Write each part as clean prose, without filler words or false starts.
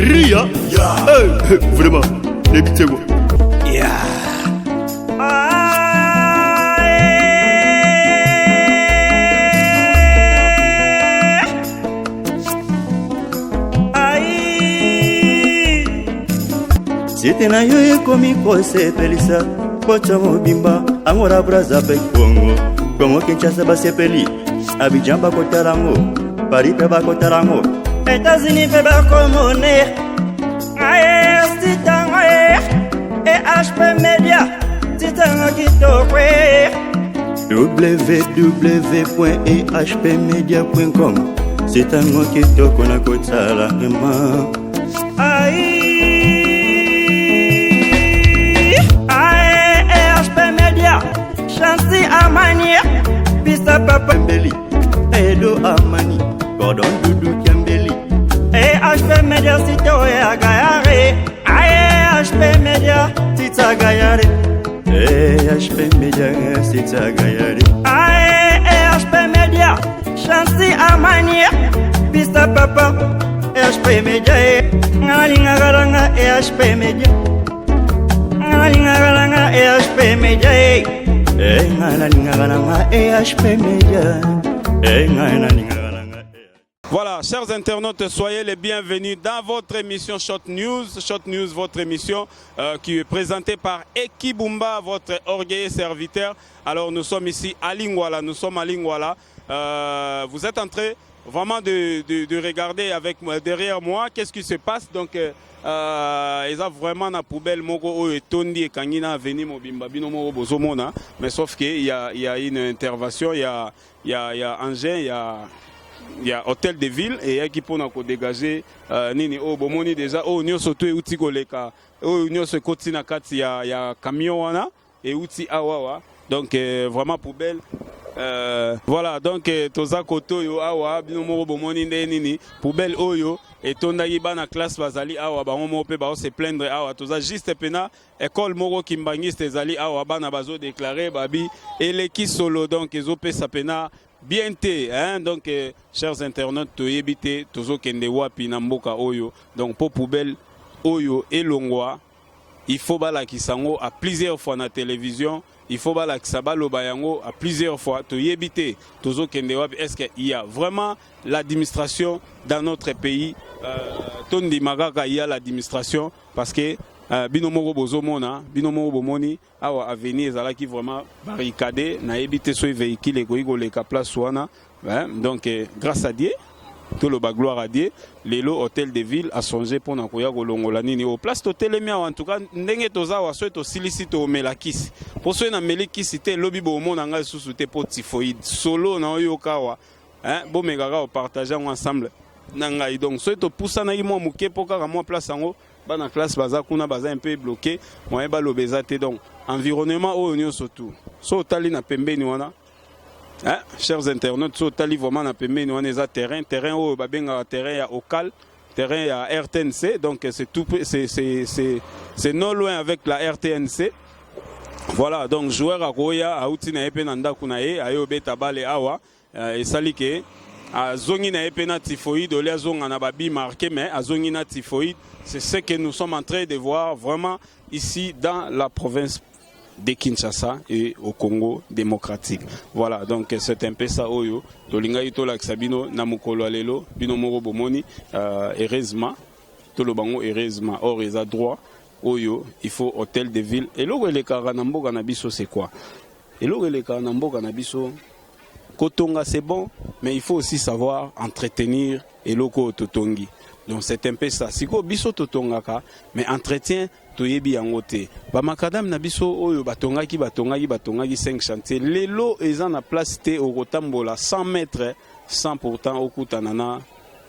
Ria. Vraiment, écoutez-moi. C'était na yo komi kose pelisa kocha mobimba angora braza pe Congo Kinshasa ba sepeli Abidjan ba kotarango Paris pe ba kotarango États-Unis pe ba komone Stitango et HP Media Stitango kitokwe www.ehpmedia.com Stitango kitoko na kotala ema Chansi Amani, Pista Papa Mbeli, Edo Amani, Gordon Doudou Kiambeli, HP Media Sito ya Gayare, HP Media Tita Gayare, HP Media Tita Gayare, HP Media, Chansi Amani, Pista Papa, HP Media, Ngalinga Garanga, HP Media, Ngalinga Garanga, HP Media. Voilà, chers internautes, soyez les bienvenus dans votre émission Shot News. Shot News, votre émission qui est présentée par Ekibumba, votre orgueilleux serviteur. Alors nous sommes ici à Lingwala, vous êtes en train vraiment de regarder avec moi, derrière moi, qu'est-ce qui se passe. Donc, ils ont vraiment la poubelle moko et tondi et kangina veni mobimba bino moko bozomona, mais sauf qu'il y a une intervention, il y a engin, il y a hôtel de ville et qui pour nous dégager nini o bomoni déjà o nyo soto e uti koleka o nyo se koti na kati ya camion wana et uti awawa, donc vraiment poubelle. Voilà, donc toza koto yo awa bino moko bomoni nini poubelle oyo et tondaki bana classe bazali awa bango mo pe ba se plaindre awa toza juste pena école moko kimbangiste ezali awa bana bazo déclarer babi eleki solo, donc ezo pesa pena bien te, hein, donc chers internautes toyebi te tozo kende wapi na mboka oyo, donc po poubelle oyo elongwa il faut balakisango à plusieurs fois na télévision. Il faut balakisa baloba yango à plusieurs fois. Toyebite, tozo kende wapi. Est-ce qu'il y a vraiment l'administration dans notre pays? Tondi magaka il y a l'administration parce que binomoro bozomona, binomoro bomoni awa avenir ezala qui vraiment barricadé na ebite so véhicule ekoiko leka place wana. Donc grâce à Dieu, tout le gloire à Dieu, Lelo hôtel de ville a songé pour nakoya golongola nini au place hôtel mia en tout cas ndenge toza wa so to silicite o melakisi pour so na melakisi te lobi bo mona nga susu te po typhoïde solo na oyo kawa hein bo megaka o partager ensemble nanga donc so to poussa na mo muke poka ka mo place ango bana classe baza kuna baza un peu bloqué moyen ba lobeza te, donc environnement o nyo surtout so tali na pembeni wana. Hein, chers internautes, so tali vraiment na pembeni wana eza terrain o babenga terrain ya Okal, terrain ya RTNC, donc c'est non loin avec la RTNC. Voilà, donc joueur akoya auti na epe na ndaku na ye ayo beta bale awa esali ke azongi na epe na typhoïde olia zonga na babi marqué mais azongi na typhoïde. C'est ce que nous sommes en train de voir vraiment ici dans la province de Kinshasa et au Congo démocratique. Voilà, donc c'est un peu ça oyo tolinga ito la sabino na mukolo alelo bino moro bomoni heureusement to lo bango heureusement or ils a droit oyo il faut hôtel de ville et logo le karanambo na biso c'est quoi? Et logo le karanambo na biso kotonga c'est bon, mais il faut aussi savoir entretenir et logo totongi. Donc c'est un peu ça. Siko biso totongaka mais entretien toyebi yango te. Ba makadam na biso oyo batongaki 5 chantiers. Lelo eza na place te okotambola 100 mètres sans pourtant okutana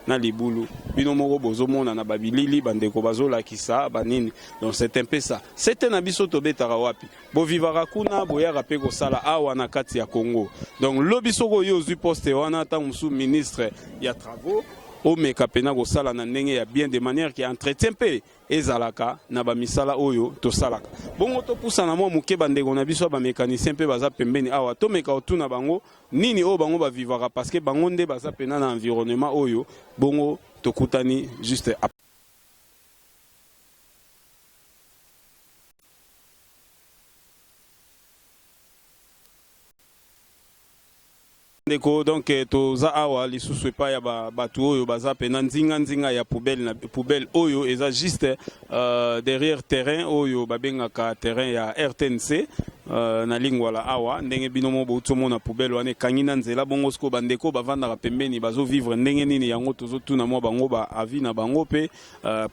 na libulu. Bino moko bozomona na babilili bandeko bazola kisa banini. Donc c'est un peu ça. C'était na biso tobetaka wapi. Bo vivara kuna boyaka pe ko sala awa na kati ya Congo. Donc lobiso ko yo zu poste wana ta musu ministre ya travaux o meka pena ko sala na ndenge ya bien de manière qui entretient pe ezalaka na ba misala oyo to salaka. Bongo to pousa na mo muke bandeko na biso ba mécanicien pe baza pembeni awa to meka otuna bango nini o bango ba vivaka parce que bango nde baza pena na environnement oyo bongo to kutani juste Ndeko donc toza awa lisusu epai ya bato oyo baza pena nzinga ya poubelle oyo eza juste derrière terrain oyo babengaka terrain ya RTNC na lingwala awa ndenge binomo bautomona poubelle wana ekangi na nzela bongo siko bandeko bavandaka pembeni bazovivre ndenge nini yango tozotuna mwa bango baavi na bango mpe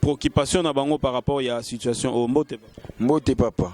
préoccupation na bango par rapport ya situation oyo mbote papa.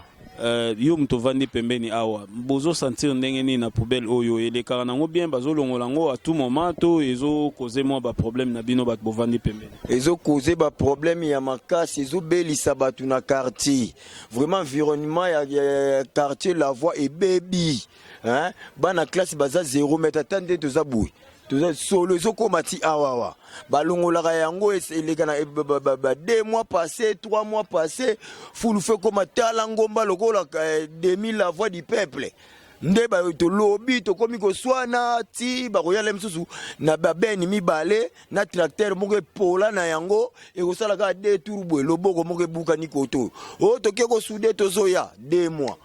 Yo mtovandi pembeni awa bozo sentir ndenge nini na poubelle oyo elekaka nango bien bazolongola yango à tout moment to ezo causer moi ba problème na bino bato bovandi pembeni Ezo causer ba problème ya makasi ezo belisa bato na quartier vraiment environnement ya quartier la voie et baby hein bana classe baza 0 mètre attendez toza boui toza solo ezo komati awawa balongolaka yango eleka na 2 mois passés 3 mois passés fulu fait comme tala ngomba lokola demi la voix du peuple nde ba to lobby to komi ko swana ti ba koyala msusu na babeni mibale na tracteur moko pola na yango e ko sala ka 2 tours boy loboko moko buka ni koto o to ke ko souder to zoya 2 mois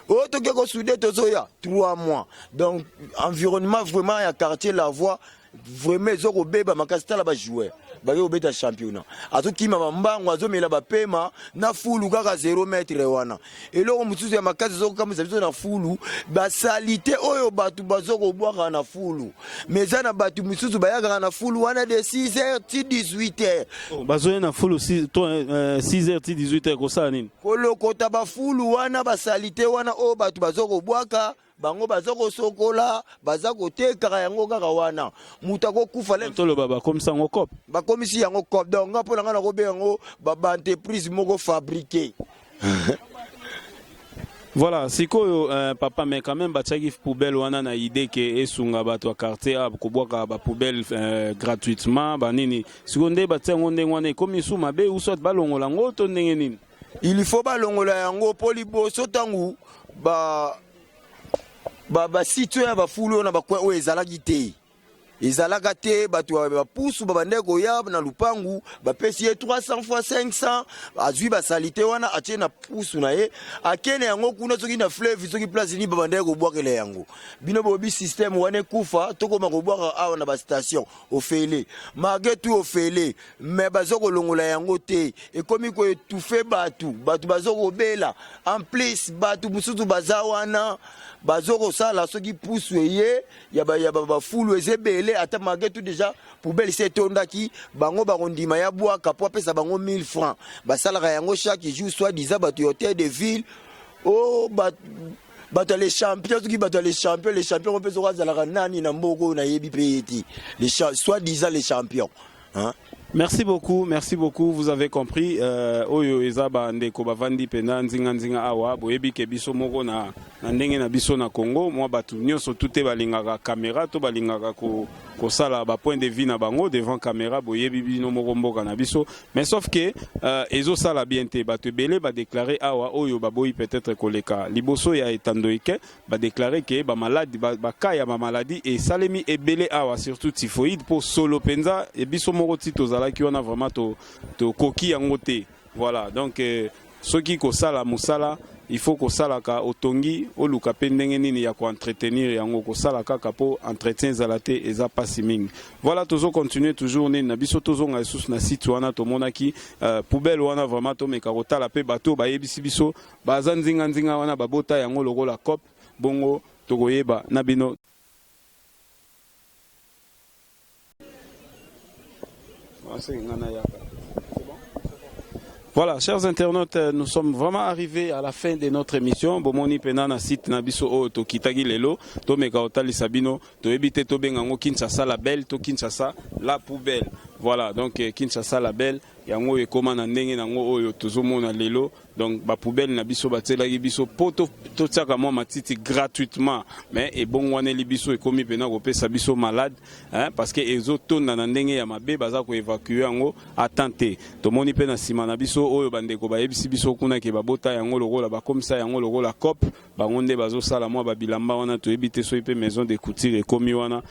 oh to ke ko souder to zoya 3 mois donc environnement vraiment ya quartier la voie vraiment zoko beba makasta la ba jouer baki obeta championnat azokima mambango azomela bapema na fulu kaka 0 mètre wana eloko mususu ya makasi zokamisa biso na fulu basalite oyo batu bazoko bwaka na fulu meza na batu mususu bayaka na fulu wana de 6h ti 18h bazoye na fulu 6h ti 18h kosala nini kolokota bafulu wana basalite wana oyo batu bazoko bwaka bango bazoko sokola bazako tekaka yango kaka wana mutako kufa le tolo baba comme ça ngo cop ba komisi yango cop donc ngapo na ngana ko be yango ba entreprise moko fabriquer voilà sikoyo papa mais quand même batiaki poubelle wana na idée que esunga bato ya quartier ko bwaka ba poubelle gratuitement banini sikonde batengo ndenge wana komi su mabe ou soit balongola ngo to ndenge nini il faut balongola yango poliboso tangu ba site ya ba fulu na ba kwa o ezalaki te ezalaka te bato ba pusu ba bandeko ya na lupangu ba pesi 300 fois 500 azui ba salite wana atie na pusu na ye akene yango kuna soki na fleuve soki place ni ba bandeko bwakele yango bino bobi système wana kufa tokoma ko bwaka awa na ba station ofele magetu ofele mais bazoko longola yango te ekomi ko etufe batu bazoko bela en plus batu mususu bazawana bazoko sala soki pusu ye ya ba fulu ezebele ata magetu déjà poubelle c'est tondaki bango barondima ya bwaka po pesa bango 1000 francs basalaka yango chaque jour soit disant batu hôtel de ville oh bato les champions les champions on peut se voir nani na mboko na yebi peti les soit disant les champions hein. Merci beaucoup, vous avez compris. Oyo ezaba ndeko bavandi pena nzinga awa boyebi ke biso moko na ndenge na biso na Congo moi batu nyonso tuté balingaka caméra to balingaka ko sala ba point de vue na bango devant caméra boyebi bino moko mboka na biso mais sauf que ezo sala bien te batu belé ba déclarer awa oyo baboyi peut-être koleka liboso ya etandoike ba déclarer que ba maladie ba kaya ba maladie et salemi ebele awa surtout typhoïde pour solo penza et biso moko tito qui on a vraiment to koki yango te voilà donc ceux qui ko sala musala il faut ko sala ka otongi oluka pe ndenge nini ya ko entretenir yango ko sala kaka po entretien zalate eza pasi mingi voilà tozo continuer toujours nini na biso tozo nga sous na site wana to monaki poubelle wana vraiment to meka kotala pe bato ba yebisi biso baza nzinga wana babota yango lokola cop bongo tokoyeba na bino. Voilà, chers internautes, nous sommes vraiment arrivés à la fin de notre émission. Bomoni penana site nabiso o to kitagi lelo to meka otali sabino to ebite to bengango Kinshasa la belle to Kinshasa la poubelle. Voilà, donc Kinshasa la belle yango ekoma na ndenge nango oyo tozomona lelo donc ba poubelle na biso batelaki biso poto to tsaka mo matiti gratuitement mais et bon wana libiso ekomi pena ko pesa biso malade hein parce que ezo tonda na ndenge ya mabe baza ko évacuer yango attenté to moni pena sima na biso oyo bandeko ba yebisi biso kuna ke babota yango lokola ba comme ça yango lokola cop bangonde bazo sala mo ba bilamba wana to ebite so ipe maison de couture ekomi wana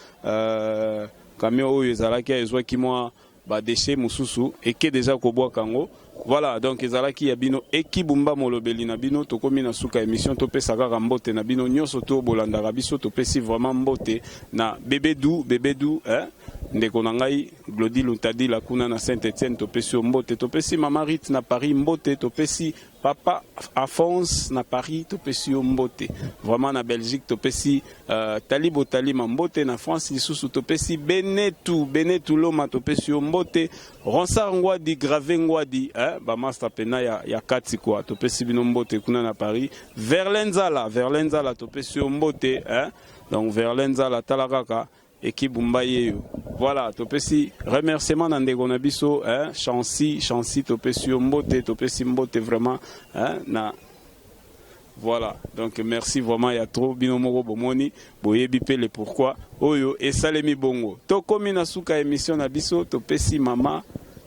camion oyo ezalaki ezwaki moi ba déchet mususu et que déjà ko boa kango. Voilà, donc ezalaki ya bino ekibumba molobeli na bino tokomi na suka émission topesaka mbote na bino nyonso to bolandaka biso topesi vraiment mbote na bebedou hein ndeko na ngai Glody Luntadi la kuna na Saint-Étienne topesi mbote topesi mama Rit na Paris mbote topesi papa Afonso na Paris topesi mbote vraiment na Belgique topesi Talibo Talima mbote na France lisusu topesi Benetou Loma topesi mbote Ronsard Ngwadi Gravé Ngwadi hein ba master pena ya kati kwa topesi bino mbote kuna na Paris Verlenzala topesi mbote hein donc Verlenzala talakaka ekibumba yeyo. Voilà, topesi remerciement na ndeko na biso hein Chancy topesi mbote vraiment hein na voilà. Donc merci vraiment ya trop bino moko bomoni boyebi pe le pourquoi oyo esalemi bongo. Tokomi na suka émission na biso topesi mama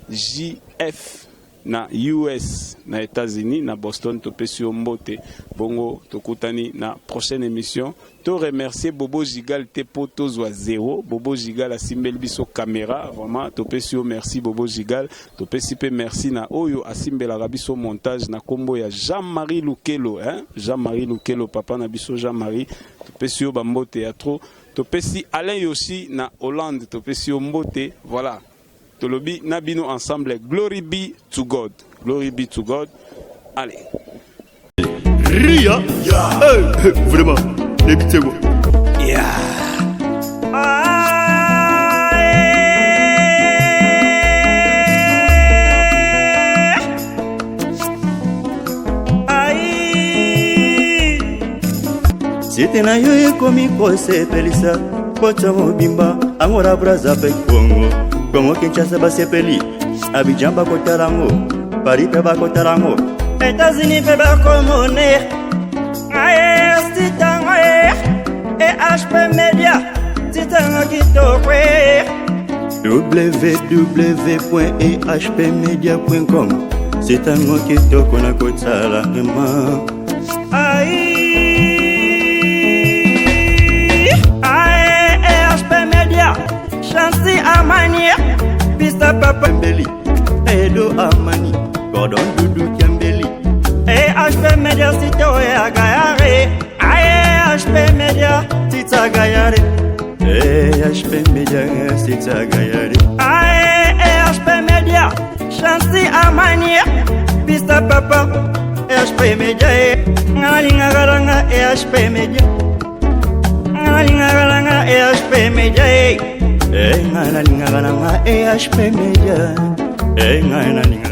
JF na US na États-Unis na Boston topesi mbote bongo tokutani na prochaine émission. To remercier Bobo Gigal te poto zwa 0 Bobo Gigal asimbeli biso caméra vraiment topesi merci Bobo Gigal topesi pe merci na oyo asimbela biso montage na kombo ya Jean-Marie Lukelo hein Jean-Marie Lukelo papa na biso Jean-Marie topesi ba mbote ya trop topesi Alain Yoshi na Hollande topesi mbote voilà tolobi na bino ensemble glory be to God allez Ria vraiment débutez moi Site na yo ekomi kosepelisa kocha mobimba angora braza pe Congo Kinshasa basepeli Abidjan bakotarango Paris pe bakotarango États-Unis pe bakomone aye sitango et HP Media sitango kitokwe www.ehpmedia.com sitango kitoko na kotala ema Chancy Amani, Pista Papa Mbeli, Edo Amani, Gordon Dudu Kiambeli, HP Media Sito ya Gayare, HP Media Tita Gayare, HP Media Tita Gayare, HP Media, Chancy Amani, Pista Papa, HP Media, Ngalinga Garanga, HP Media, Ngalinga Garanga, HP Media. Ngana linga ngana HP Media ngana linga